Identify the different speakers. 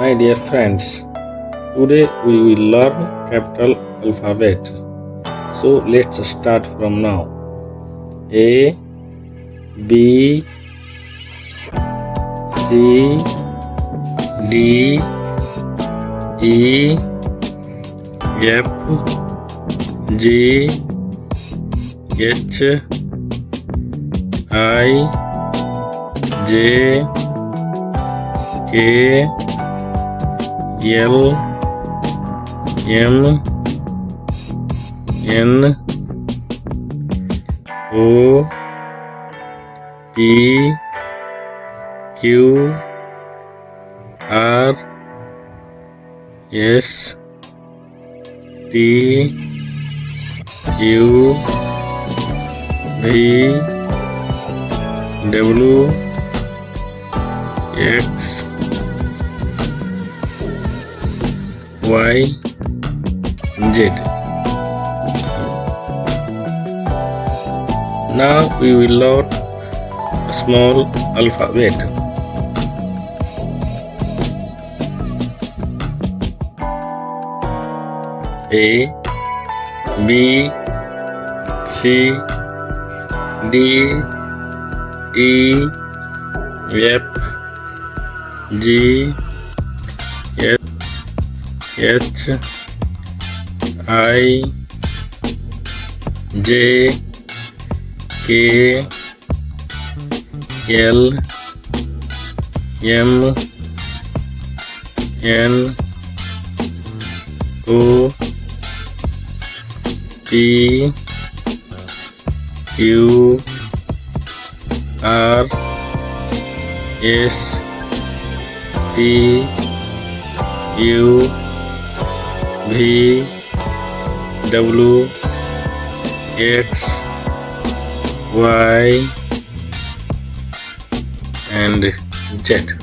Speaker 1: My dear friends, today we will learn capital alphabet. So let's start from now. A, B, C, D, E, F, G, H, I, J, K, L, M, N, O, P, Q, R, S, T, U, V, W, X, Y, Z. Now we will learn a small alphabet. A, B, C, D, E, F, G, H, I, J, K, L, M, N, O, P, Q, R, S, T, U, V, W, X, Y, and Z.